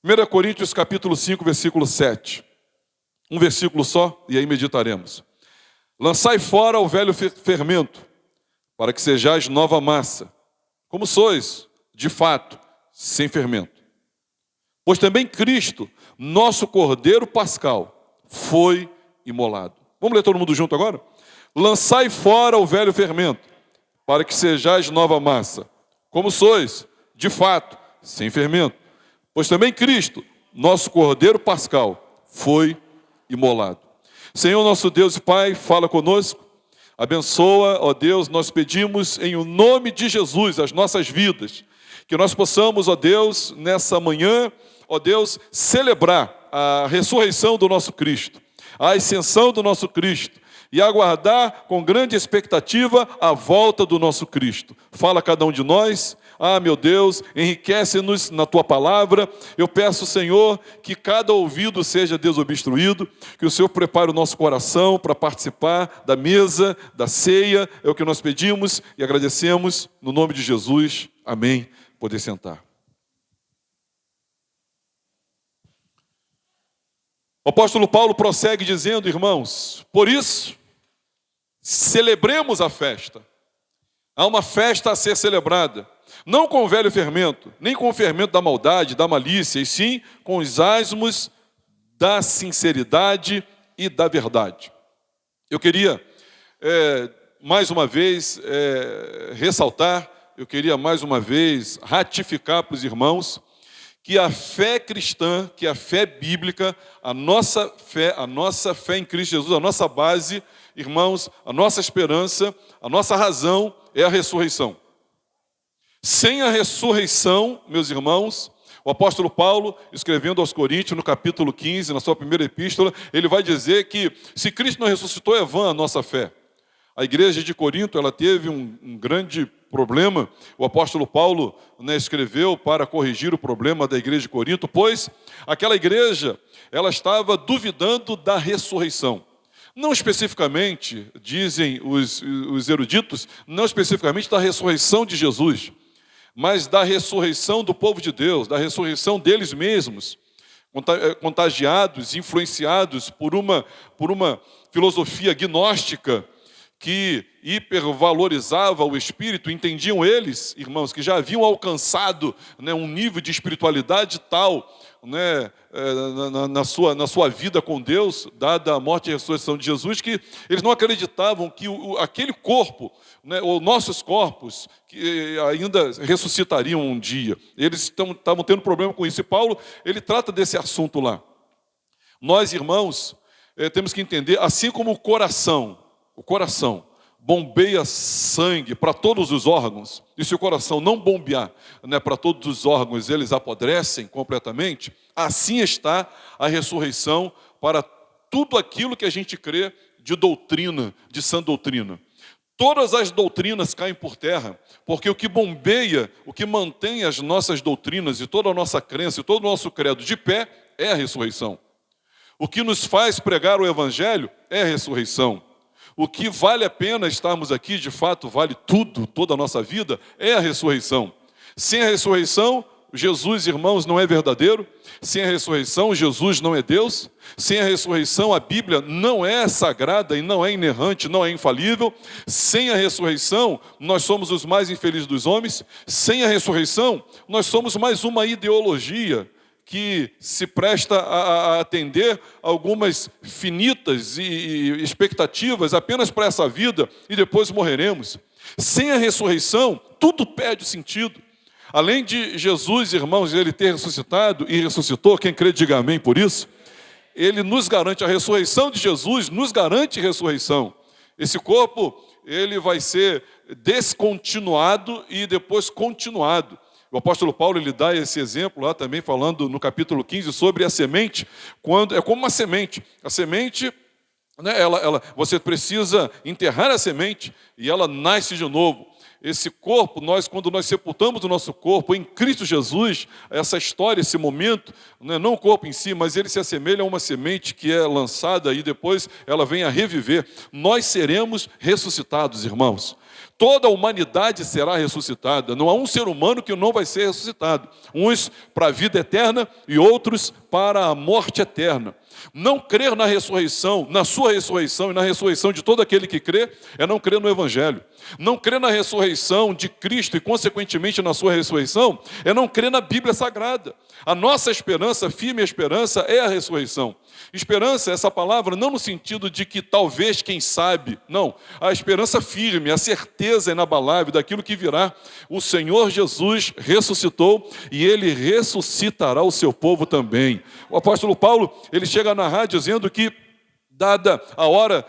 1 Coríntios capítulo 5, versículo 7. Um versículo só, e aí meditaremos. Lançai fora o velho fermento, para que sejais nova massa, como sois, de fato, sem fermento. Pois também Cristo, nosso Cordeiro Pascal, foi imolado. Vamos ler todo mundo junto agora? Lançai fora o velho fermento, para que sejais nova massa, como sois, de fato, sem fermento. Pois também Cristo, nosso Cordeiro Pascal, foi imolado. Senhor nosso Deus e Pai, fala conosco, abençoa, ó Deus, nós pedimos em o nome de Jesus as nossas vidas, que nós possamos, ó Deus, nessa manhã, ó Deus, celebrar a ressurreição do nosso Cristo, a ascensão do nosso Cristo, e aguardar com grande expectativa a volta do nosso Cristo. Fala a cada um de nós. Meu Deus, enriquece-nos na Tua palavra. Eu peço, Senhor, que cada ouvido seja desobstruído, que o Senhor prepare o nosso coração para participar da mesa, da ceia. É o que nós pedimos e agradecemos no nome de Jesus. Amém. Poder sentar. O apóstolo Paulo prossegue dizendo, irmãos, por isso, celebremos a festa. Há uma festa a ser celebrada, não com o velho fermento, nem com o fermento da maldade, da malícia, e sim com os asmos da sinceridade e da verdade. Eu queria, mais uma vez, ressaltar, eu queria mais uma vez ratificar para os irmãos, que a fé cristã, que a fé bíblica, a nossa fé em Cristo Jesus, a nossa base, irmãos, a nossa esperança, a nossa razão é a ressurreição. Sem a ressurreição, meus irmãos, o apóstolo Paulo, escrevendo aos Coríntios, no capítulo 15, na sua primeira epístola, ele vai dizer que se Cristo não ressuscitou, é vã a nossa fé. A igreja de Corinto, ela teve um grande problema. O apóstolo Paulo, escreveu para corrigir o problema da igreja de Corinto, pois aquela igreja, ela estava duvidando da ressurreição. Não especificamente, dizem os eruditos, não especificamente da ressurreição de Jesus, mas da ressurreição do povo de Deus, da ressurreição deles mesmos, contagiados, influenciados por uma filosofia gnóstica, que hipervalorizava o espírito. Entendiam eles, irmãos, que já haviam alcançado um nível de espiritualidade tal na sua vida com Deus, dada a morte e a ressurreição de Jesus, que eles não acreditavam que aquele corpo, ou nossos corpos, que ainda ressuscitariam um dia. Eles estavam tendo problema com isso. E Paulo, ele trata desse assunto lá. Nós, irmãos, temos que entender, assim como o coração bombeia sangue para todos os órgãos, e se o coração não bombear para todos os órgãos, eles apodrecem completamente, assim está a ressurreição para tudo aquilo que a gente crê de doutrina, de sã doutrina. Todas as doutrinas caem por terra, porque o que bombeia, o que mantém as nossas doutrinas e toda a nossa crença e todo o nosso credo de pé é a ressurreição. O que nos faz pregar o evangelho é a ressurreição. O que vale a pena estarmos aqui, de fato vale tudo, toda a nossa vida, é a ressurreição. Sem a ressurreição, Jesus, irmãos, não é verdadeiro. Sem a ressurreição, Jesus não é Deus. Sem a ressurreição, a Bíblia não é sagrada e não é inerrante, não é infalível. Sem a ressurreição, nós somos os mais infelizes dos homens. Sem a ressurreição, nós somos mais uma ideologia que se presta a atender algumas finitas e expectativas apenas para essa vida e depois morreremos. Sem a ressurreição, tudo perde sentido. Além de Jesus, irmãos, ele ter ressuscitado e ressuscitou, quem crê diga amém por isso, ele nos garante, a ressurreição de Jesus nos garante ressurreição. Esse corpo, ele vai ser descontinuado e depois continuado. O apóstolo Paulo, ele dá esse exemplo lá também, falando no capítulo 15 sobre a semente, quando é como uma semente. A semente, você precisa enterrar a semente e ela nasce de novo. Esse corpo, quando nós sepultamos o nosso corpo em Cristo Jesus, essa história, esse momento, não o corpo em si, mas ele se assemelha a uma semente que é lançada e depois ela vem a reviver. Nós seremos ressuscitados, irmãos. Toda a humanidade será ressuscitada. Não há um ser humano que não vai ser ressuscitado. Uns para a vida eterna e outros para a morte eterna. Não crer na ressurreição, na sua ressurreição e na ressurreição de todo aquele que crê, é não crer no Evangelho. Não crer na ressurreição de Cristo e, consequentemente, na sua ressurreição, é não crer na Bíblia Sagrada. A nossa esperança, firme esperança, é a ressurreição. Esperança, essa palavra, não no sentido de que talvez, quem sabe, não. A esperança firme, a certeza inabalável daquilo que virá. O Senhor Jesus ressuscitou e Ele ressuscitará o seu povo também. O apóstolo Paulo, ele chega a narrar dizendo que, dada a hora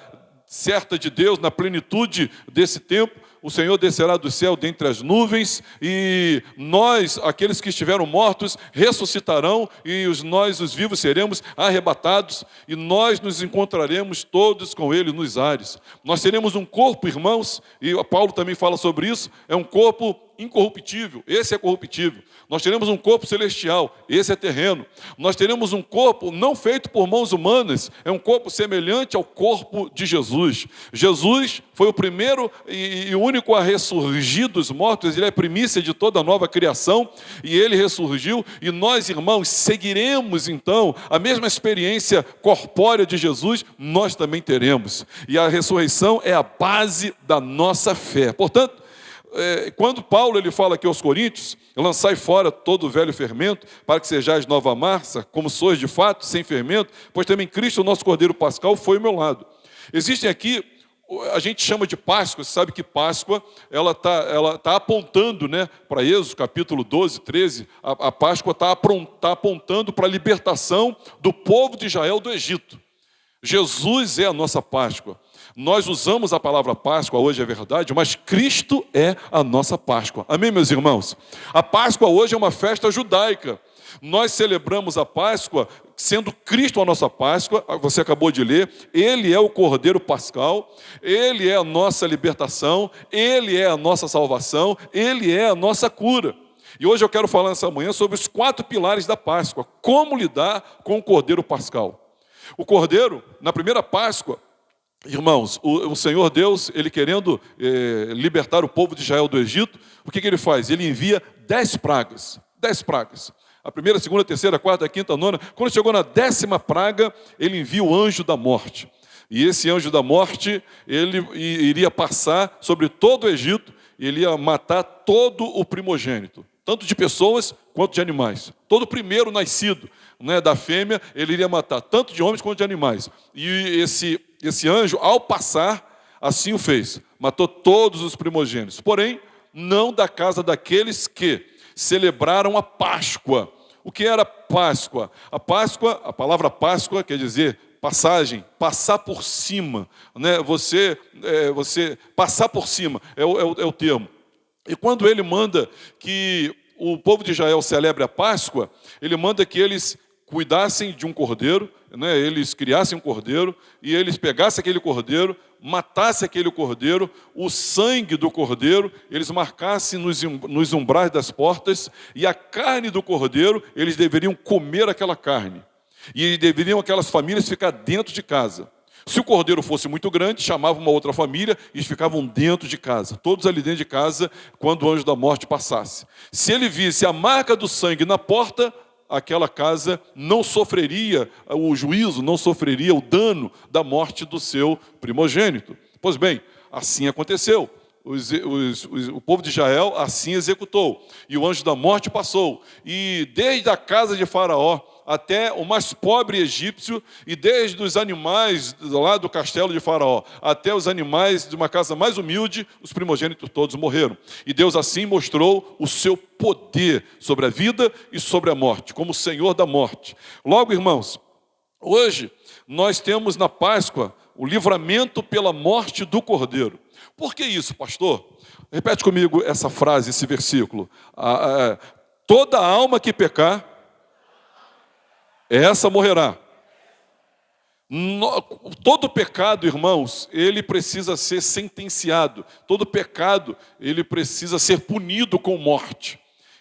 certa de Deus, na plenitude desse tempo, o Senhor descerá do céu dentre as nuvens e nós, aqueles que estiveram mortos, ressuscitarão e nós, os vivos, seremos arrebatados e nós nos encontraremos todos com Ele nos ares. Nós teremos um corpo, irmãos, e Paulo também fala sobre isso, é um corpo incorruptível, esse é corruptível. Nós teremos um corpo celestial, esse é terreno. Nós teremos um corpo não feito por mãos humanas, é um corpo semelhante ao corpo de Jesus. Jesus foi o primeiro e único a ressurgir dos mortos, ele é a primícia de toda a nova criação, e ele ressurgiu, e nós, irmãos, seguiremos então a mesma experiência corpórea de Jesus, nós também teremos. E a ressurreição é a base da nossa fé. Portanto, quando Paulo ele fala aqui aos Coríntios, lançai fora todo o velho fermento, para que sejais nova massa, como sois de fato, sem fermento, pois também Cristo, o nosso Cordeiro Pascal, foi ao meu lado. Existem aqui, a gente chama de Páscoa, você sabe que Páscoa, ela tá apontando, né, para Êxodo, capítulo 12, 13, a Páscoa está apontando para a libertação do povo de Israel do Egito. Jesus é a nossa Páscoa. Nós usamos a palavra Páscoa, hoje é verdade, mas Cristo é a nossa Páscoa. Amém, meus irmãos? A Páscoa hoje é uma festa judaica. Nós celebramos a Páscoa sendo Cristo a nossa Páscoa, você acabou de ler, Ele é o Cordeiro Pascal, Ele é a nossa libertação, Ele é a nossa salvação, Ele é a nossa cura. E hoje eu quero falar nessa manhã sobre os 4 pilares da Páscoa, como lidar com o Cordeiro Pascal. O Cordeiro, na primeira Páscoa, irmãos, o Senhor Deus, Ele querendo libertar o povo de Israel do Egito, o que Ele faz? Ele envia 10 pragas, 10 pragas. A primeira, a segunda, a terceira, a quarta, a quinta, a nona. Quando chegou na 10ª praga, Ele envia o anjo da morte. E esse anjo da morte, ele iria passar sobre todo o Egito, e ele ia matar todo o primogênito, tanto de pessoas quanto de animais. Todo primeiro nascido, né, da fêmea, ele iria matar, tanto de homens quanto de animais. E esse anjo, ao passar, assim o fez. Matou todos os primogênitos. Porém, não da casa daqueles que celebraram a Páscoa. O que era Páscoa? A Páscoa, a palavra Páscoa quer dizer passagem, passar por cima, né? Você passar por cima é o termo. E quando ele manda que o povo de Israel celebre a Páscoa, ele manda que eles cuidassem de um cordeiro, né? Eles criassem um cordeiro e eles pegassem aquele cordeiro, matassem aquele cordeiro, o sangue do cordeiro, eles marcassem nos umbrais das portas, e a carne do cordeiro, eles deveriam comer aquela carne. E deveriam aquelas famílias ficar dentro de casa. Se o cordeiro fosse muito grande, chamava uma outra família e eles ficavam dentro de casa, todos ali dentro de casa, quando o anjo da morte passasse. Se ele visse a marca do sangue na porta, aquela casa não sofreria o juízo, não sofreria o dano da morte do seu primogênito. Pois bem, assim aconteceu. O povo de Israel assim executou. E o anjo da morte passou. E desde a casa de Faraó até o mais pobre egípcio, e desde os animais lá do castelo de Faraó até os animais de uma casa mais humilde, os primogênitos todos morreram. E Deus assim mostrou o seu poder sobre a vida e sobre a morte, como o Senhor da morte. Logo, irmãos, hoje nós temos na Páscoa o livramento pela morte do Cordeiro. Por que isso, pastor? Repete comigo essa frase, esse versículo. Toda alma que pecar, essa morrerá. Todo pecado, irmãos, ele precisa ser sentenciado. Todo pecado, ele precisa ser punido com morte.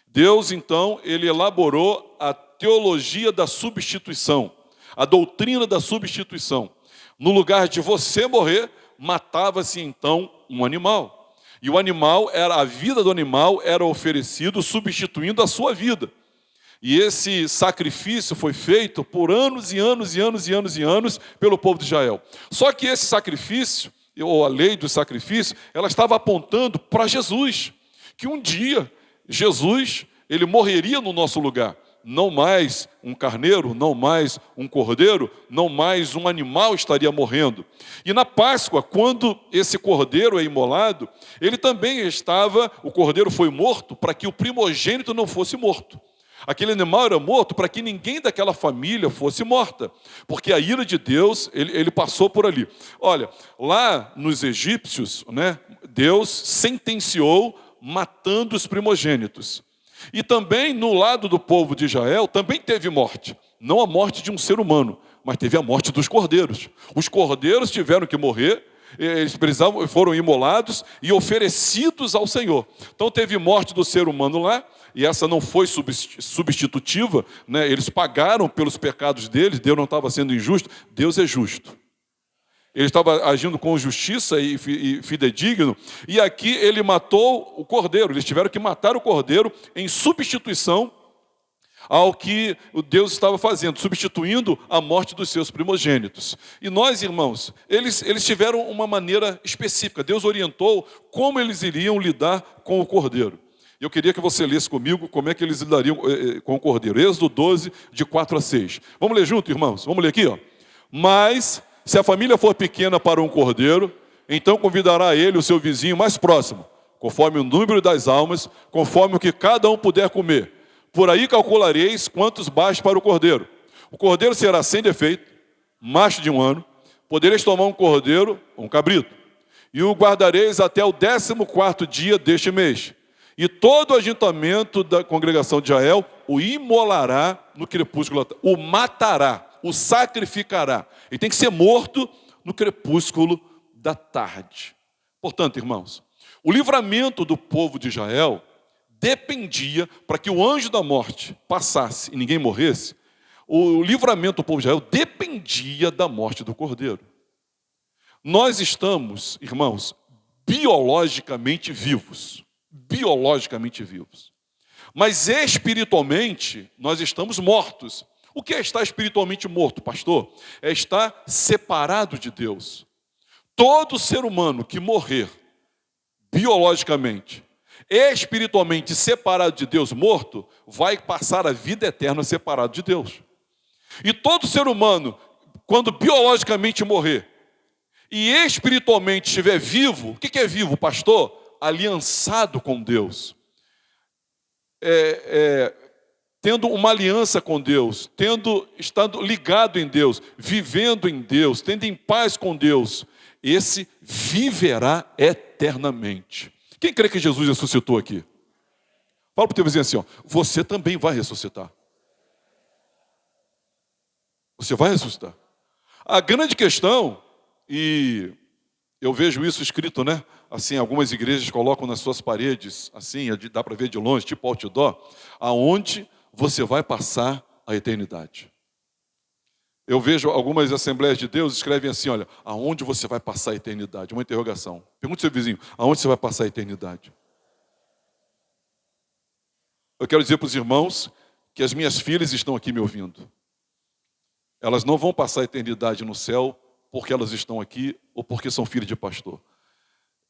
Deus, então, ele elaborou a teologia da substituição, a doutrina da substituição. No lugar de você morrer, matava-se então um animal. E o animal a vida do animal era oferecido substituindo a sua vida. E esse sacrifício foi feito por anos e anos e anos e anos e anos pelo povo de Israel. Só que esse sacrifício, ou a lei do sacrifício, ela estava apontando para Jesus, que um dia Jesus, ele morreria no nosso lugar. Não mais um carneiro, não mais um cordeiro, não mais um animal estaria morrendo. E na Páscoa, quando esse cordeiro é imolado, o cordeiro foi morto para que o primogênito não fosse morto. Aquele animal era morto para que ninguém daquela família fosse morta, porque a ira de Deus, ele passou por ali. Olha, lá nos egípcios, né, Deus sentenciou matando os primogênitos. E também no lado do povo de Israel, também teve morte. Não a morte de um ser humano, mas teve a morte dos cordeiros. Os cordeiros tiveram que morrer, eles foram imolados e oferecidos ao Senhor. Então teve morte do ser humano lá, e essa não foi substitutiva, né? Eles pagaram pelos pecados deles, Deus não estava sendo injusto, Deus é justo. Ele estava agindo com justiça e fidedigno, e aqui ele matou o cordeiro, eles tiveram que matar o cordeiro em substituição ao que Deus estava fazendo, substituindo a morte dos seus primogênitos. E nós, irmãos, eles tiveram uma maneira específica, Deus orientou como eles iriam lidar com o cordeiro. Eu queria que você lesse comigo como é que eles lidariam com o cordeiro. Êxodo 12, de 4 a 6. Vamos ler junto, irmãos? Vamos ler aqui, ó. Mas, se a família for pequena para um cordeiro, então convidará ele o seu vizinho mais próximo, conforme o número das almas, conforme o que cada um puder comer. Por aí calculareis quantos baixos para o cordeiro. O cordeiro será sem defeito, macho de 1 ano. Podereis tomar um cordeiro, um cabrito, e o guardareis até o 14º dia deste mês. E todo o ajuntamento da congregação de Israel o imolará no crepúsculo, o matará, o sacrificará. Ele tem que ser morto no crepúsculo da tarde. Portanto, irmãos, o livramento do povo de Israel dependia, para que o anjo da morte passasse e ninguém morresse, o livramento do povo de Israel dependia da morte do cordeiro. Nós estamos, irmãos, biologicamente vivos. Biologicamente vivos. Mas espiritualmente, nós estamos mortos. O que é estar espiritualmente morto, pastor? É estar separado de Deus. Todo ser humano que morrer biologicamente, espiritualmente separado de Deus, morto, vai passar a vida eterna separado de Deus. E todo ser humano, quando biologicamente morrer e espiritualmente estiver vivo, o que é vivo, pastor? Aliançado com Deus, tendo uma aliança com Deus, estando ligado em Deus, vivendo em Deus, tendo em paz com Deus, esse viverá eternamente. Quem crê que Jesus ressuscitou aqui? Fala para o teu vizinho assim, ó, você também vai ressuscitar. Você vai ressuscitar. A grande questão, e eu vejo isso escrito, né? Assim, algumas igrejas colocam nas suas paredes, assim, dá para ver de longe, tipo outdoor, aonde você vai passar a eternidade. Eu vejo algumas Assembleias de Deus escrevem assim, olha, aonde você vai passar a eternidade? Uma interrogação. Pergunte ao seu vizinho, aonde você vai passar a eternidade? Eu quero dizer para os irmãos que as minhas filhas estão aqui me ouvindo. Elas não vão passar a eternidade no céu porque elas estão aqui ou porque são filhas de pastor.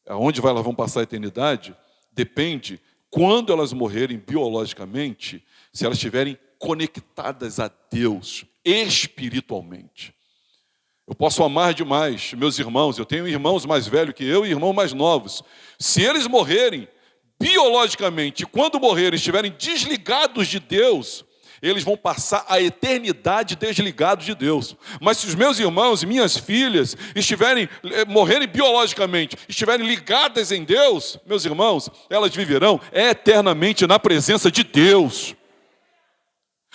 Aonde elas vão passar a eternidade depende quando elas morrerem biologicamente, se elas estiverem conectadas a Deus espiritualmente. Eu posso amar demais meus irmãos, eu tenho irmãos mais velhos que eu e irmãos mais novos. Se eles morrerem biologicamente, quando morrerem, estiverem desligados de Deus, eles vão passar a eternidade desligados de Deus. Mas se os meus irmãos e minhas filhas morrerem biologicamente, estiverem ligadas em Deus, meus irmãos, elas viverão eternamente na presença de Deus.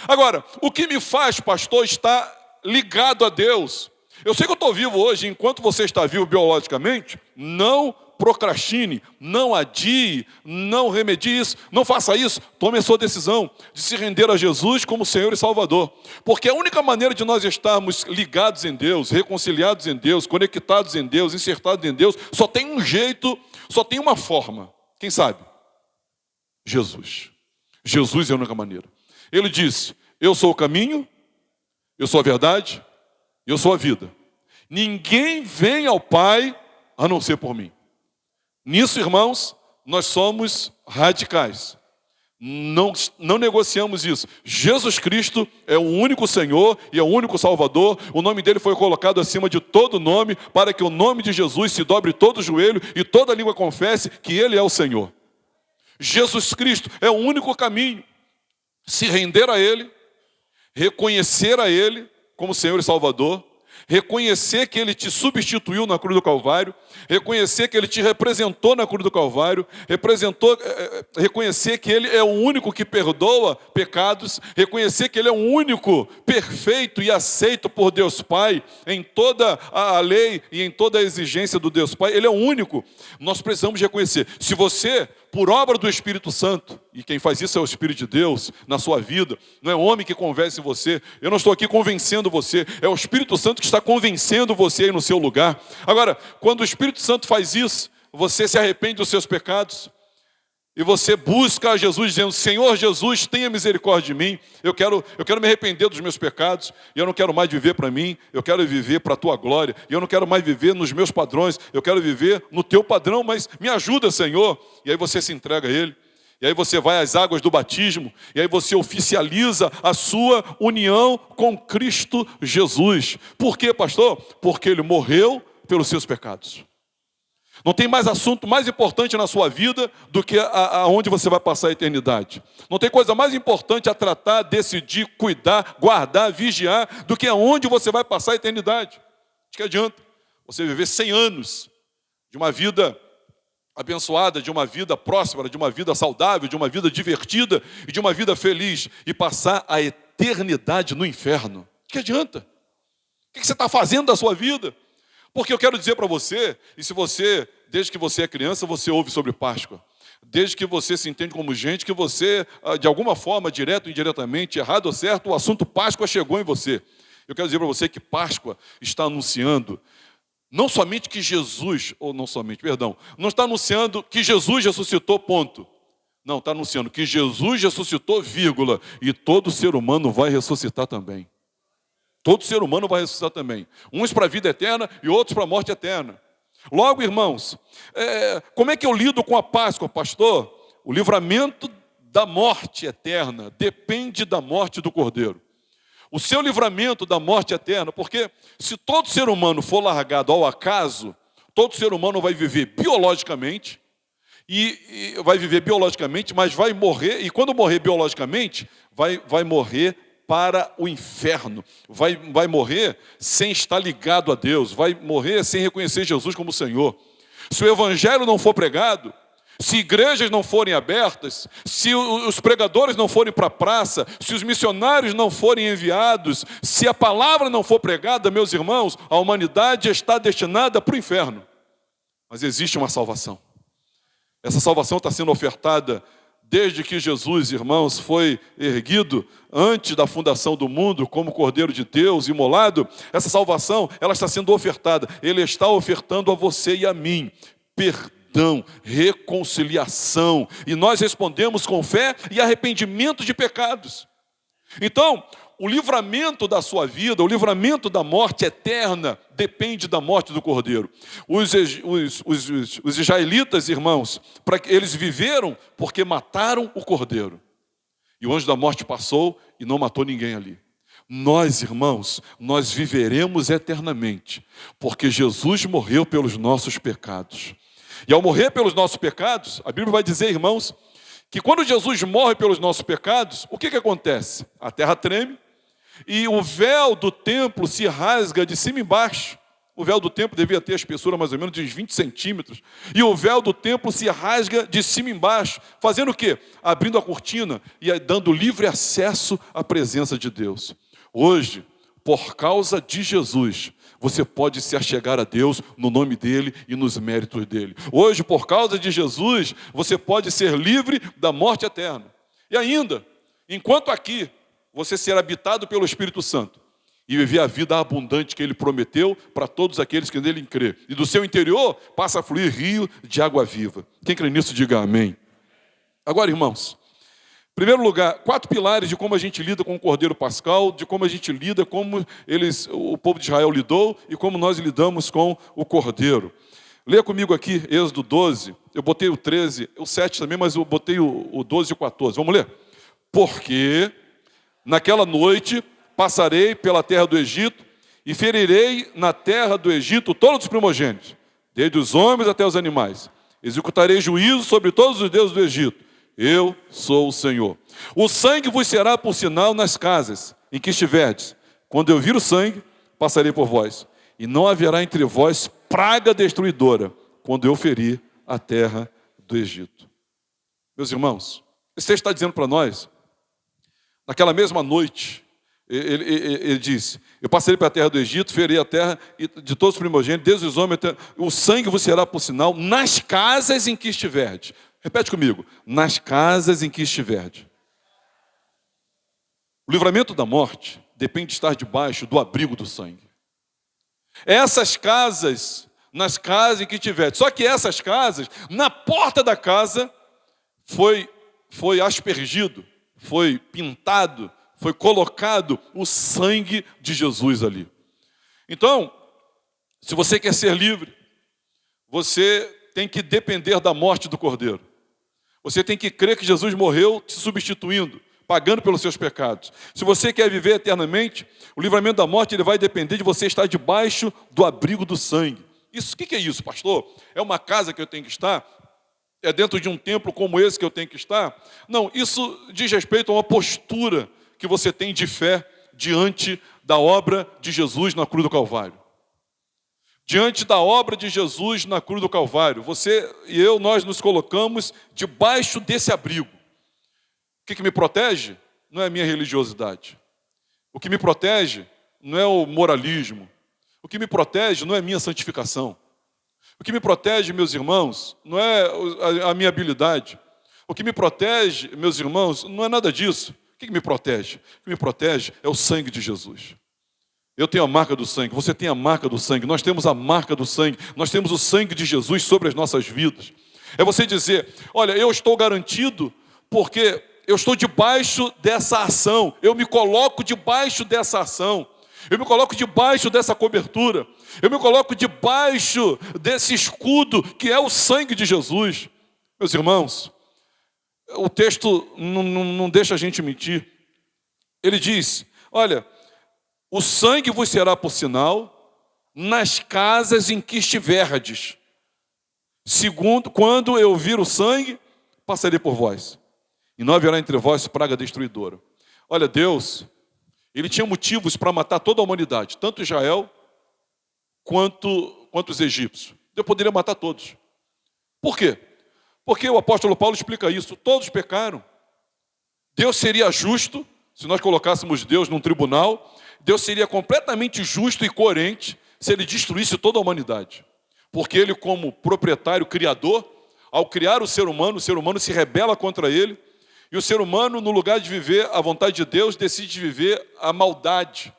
Agora, o que me faz, pastor, estar ligado a Deus? Eu sei que eu estou vivo hoje, enquanto você está vivo biologicamente, não procrastine, não adie, não remedie isso, não faça isso. Tome a sua decisão de se render a Jesus como Senhor e Salvador. Porque a única maneira de nós estarmos ligados em Deus, reconciliados em Deus, conectados em Deus, insertados em Deus, só tem um jeito, Só tem uma forma, quem sabe? Jesus. Jesus é a única maneira. Ele disse, eu sou o caminho, eu sou a verdade, eu sou a vida. Ninguém vem ao Pai a não ser por mim. Nisso, irmãos, nós somos radicais. Não negociamos isso. Jesus Cristo é o único Senhor e é o único Salvador. O nome dele foi colocado acima de todo nome, para que o nome de Jesus se dobre todo o joelho e toda língua confesse que ele é o Senhor. Jesus Cristo é o único caminho. Se render a ele, reconhecer a ele como Senhor e Salvador, reconhecer que ele te substituiu na cruz do Calvário, reconhecer que ele te representou na cruz do Calvário, reconhecer que ele é o único que perdoa pecados, reconhecer que ele é o único perfeito e aceito por Deus Pai, em toda a lei e em toda a exigência do Deus Pai, ele é o único. Nós precisamos reconhecer. Se você, por obra do Espírito Santo, e quem faz isso é o Espírito de Deus na sua vida, não é homem que convence você, eu não estou aqui convencendo você, é o Espírito Santo que está convencendo você aí no seu lugar. Agora, quando o Espírito Santo faz isso, você se arrepende dos seus pecados, e você busca a Jesus dizendo, Senhor Jesus, tenha misericórdia de mim, eu quero me arrepender dos meus pecados, e eu não quero mais viver para mim, eu quero viver para a tua glória, e eu não quero mais viver nos meus padrões, eu quero viver no teu padrão, mas me ajuda, Senhor. E aí você se entrega a ele, e aí você vai às águas do batismo, e aí você oficializa a sua união com Cristo Jesus. Por quê, pastor? Porque ele morreu pelos seus pecados. Não tem mais assunto mais importante na sua vida do que aonde você vai passar a eternidade. Não tem coisa mais importante a tratar, decidir, cuidar, guardar, vigiar, do que aonde você vai passar a eternidade. De que adianta você viver 100 anos de uma vida abençoada, de uma vida próspera, de uma vida saudável, de uma vida divertida e de uma vida feliz e passar a eternidade no inferno? De que adianta? O que você está fazendo da sua vida? Porque eu quero dizer para você, e se você, desde que você é criança, você ouve sobre Páscoa, desde que você se entende como gente, que você, de alguma forma, direto ou indiretamente, errado ou certo, o assunto Páscoa chegou em você. Eu quero dizer para você que Páscoa está anunciando, não somente que Jesus, ou não somente, perdão, não está anunciando que Jesus ressuscitou, ponto. Não, está anunciando que Jesus ressuscitou, vírgula, e todo ser humano vai ressuscitar também. Todo ser humano vai ressuscitar também. Uns para a vida eterna e outros para a morte eterna. Logo, irmãos, como é que eu lido com a Páscoa, pastor? O livramento da morte eterna depende da morte do Cordeiro. O seu livramento da morte eterna, porque se todo ser humano for largado ao acaso, todo ser humano vai viver biologicamente, e vai viver biologicamente, mas vai morrer, e quando morrer biologicamente, vai morrer para o inferno, vai morrer sem estar ligado a Deus, vai morrer sem reconhecer Jesus como Senhor. Se o evangelho não for pregado, se igrejas não forem abertas, se os pregadores não forem para a praça, se os missionários não forem enviados, se a palavra não for pregada, meus irmãos, a humanidade está destinada para o inferno. Mas existe uma salvação. Essa salvação está sendo ofertada desde que Jesus, irmãos, foi erguido antes da fundação do mundo como Cordeiro de Deus, imolado. Essa salvação, ela está sendo ofertada. Ele está ofertando a você e a mim perdão, reconciliação. E nós respondemos com fé e arrependimento de pecados. Então, o livramento da sua vida, o livramento da morte eterna, depende da morte do Cordeiro. Os israelitas, irmãos, eles viveram porque mataram o Cordeiro. E o anjo da morte passou e não matou ninguém ali. Nós, irmãos, nós viveremos eternamente, porque Jesus morreu pelos nossos pecados. E ao morrer pelos nossos pecados, a Bíblia vai dizer, irmãos, que quando Jesus morre pelos nossos pecados, o que acontece? A terra treme, e o véu do templo se rasga de cima e embaixo. O véu do templo devia ter a espessura mais ou menos de uns 20 centímetros. E o véu do templo se rasga de cima e embaixo. Fazendo o quê? Abrindo a cortina e dando livre acesso à presença de Deus. Hoje, por causa de Jesus, você pode se achegar a Deus no nome dEle e nos méritos dEle. Hoje, por causa de Jesus, você pode ser livre da morte eterna. E ainda, enquanto aqui, você será habitado pelo Espírito Santo. e viver a vida abundante que Ele prometeu para todos aqueles que nele crê. E do seu interior passa a fluir rio de água viva. Quem crê nisso, diga amém. Agora, irmãos, em primeiro lugar, 4 pilares de como a gente lida com o Cordeiro Pascal, de como a gente lida, como o povo de Israel lidou e como nós lidamos com o Cordeiro. Leia comigo aqui, Êxodo 12, eu botei o 13, o 7 também, mas eu botei o 12 e o 14. Vamos ler? Porque naquela noite passarei pela terra do Egito e ferirei na terra do Egito todos os primogênitos, desde os homens até os animais. Executarei juízo sobre todos os deuses do Egito. Eu sou o Senhor. O sangue vos será por sinal nas casas em que estiverdes. Quando eu vir o sangue, passarei por vós. E não haverá entre vós praga destruidora, quando eu ferir a terra do Egito. Meus irmãos, esse texto está dizendo para nós, naquela mesma noite, ele diz, eu passarei para a terra do Egito, ferei a terra de todos os primogênitos, desde os homens até... O sangue vos será por sinal nas casas em que estiverdes. Repete comigo, nas casas em que estiverdes. O livramento da morte depende de estar debaixo do abrigo do sangue. Essas casas, nas casas em que estiverdes. Só que essas casas, na porta da casa, foi aspergido, foi pintado, foi colocado o sangue de Jesus ali. Então, se você quer ser livre, você tem que depender da morte do Cordeiro. Você tem que crer que Jesus morreu te substituindo, pagando pelos seus pecados. Se você quer viver eternamente, o livramento da morte ele vai depender de você estar debaixo do abrigo do sangue. Isso, o que é isso, pastor? É uma casa que eu tenho que estar? É dentro de um templo como esse que eu tenho que estar? Não, isso diz respeito a uma postura que você tem de fé diante da obra de Jesus na cruz do Calvário. Diante da obra de Jesus na cruz do Calvário, você e eu, nós nos colocamos debaixo desse abrigo. O que me protege? Não é a minha religiosidade. O que me protege não é o moralismo. O que me protege não é a minha santificação. O que me protege, meus irmãos, não é a minha habilidade. O que me protege, meus irmãos, não é nada disso. O que me protege? O que me protege é o sangue de Jesus. Eu tenho a marca do sangue, você tem a marca do sangue, nós temos a marca do sangue, nós temos o sangue de Jesus sobre as nossas vidas. É você dizer, olha, eu estou garantido porque eu estou debaixo dessa ação, eu me coloco debaixo dessa ação, eu me coloco debaixo dessa cobertura, eu me coloco debaixo desse escudo que é o sangue de Jesus. Meus irmãos, o texto não deixa a gente mentir. Ele diz, olha, o sangue vos será por sinal nas casas em que estiverdes. Segundo, quando eu vir o sangue, passarei por vós. E não haverá entre vós praga destruidora. Olha, Deus, Ele tinha motivos para matar toda a humanidade, tanto Israel quanto os egípcios. Deus poderia matar todos. Por quê? Porque o apóstolo Paulo explica isso. Todos pecaram. Deus seria justo, se nós colocássemos Deus num tribunal, Deus seria completamente justo e coerente se Ele destruísse toda a humanidade. Porque Ele, como proprietário, criador, ao criar o ser humano se rebela contra Ele, e o ser humano, no lugar de viver a vontade de Deus, decide viver a maldade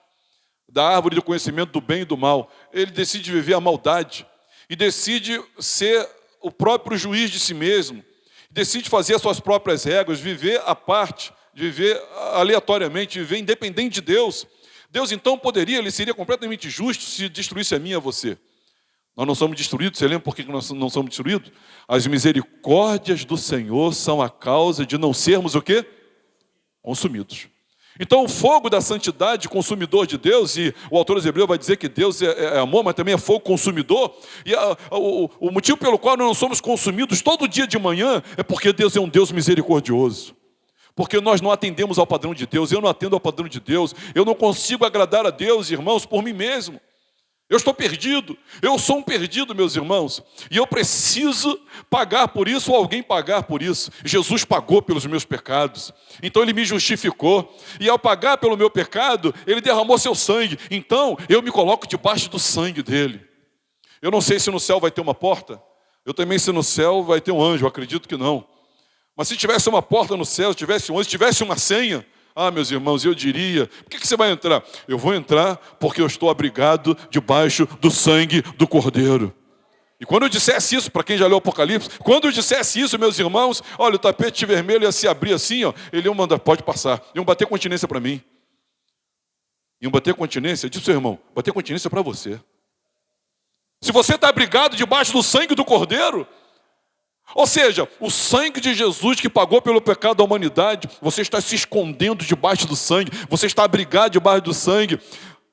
da árvore do conhecimento do bem e do mal. Ele decide viver a maldade e decide ser o próprio juiz de si mesmo, decide fazer as suas próprias regras, viver à parte, viver aleatoriamente, viver independente de Deus. Deus então poderia, Ele seria completamente justo se destruísse a mim e a você. Nós não somos destruídos, você lembra por que nós não somos destruídos? As misericórdias do Senhor são a causa de não sermos o quê? Consumidos. Então o fogo da santidade, consumidor de Deus, e o autor dos Hebreus vai dizer que Deus é amor, mas também é fogo consumidor, e o motivo pelo qual nós não somos consumidos todo dia de manhã é porque Deus é um Deus misericordioso. Porque nós não atendemos ao padrão de Deus, eu não atendo ao padrão de Deus, eu não consigo agradar a Deus, irmãos, por mim mesmo. Eu estou perdido, eu sou um perdido, meus irmãos, e eu preciso pagar por isso ou alguém pagar por isso. Jesus pagou pelos meus pecados, então Ele me justificou, e ao pagar pelo meu pecado, Ele derramou seu sangue, então eu me coloco debaixo do sangue dEle. Eu não sei se no céu vai ter uma porta, eu também se no céu vai ter um anjo, eu acredito que não. Mas se tivesse uma porta no céu, se tivesse um anjo, se tivesse uma senha, Ah, meus irmãos, eu diria, por que você vai entrar? Eu vou entrar porque eu estou abrigado debaixo do sangue do Cordeiro. E quando eu dissesse isso, para quem já leu o Apocalipse, quando eu dissesse isso, meus irmãos, olha, o tapete vermelho ia se abrir assim, ó, ele ia mandar, pode passar, iam bater continência para mim. Iam bater continência, diz seu irmão, bater continência para você. Se você está abrigado debaixo do sangue do Cordeiro, ou seja, o sangue de Jesus que pagou pelo pecado da humanidade, você está se escondendo debaixo do sangue, você está abrigado debaixo do sangue.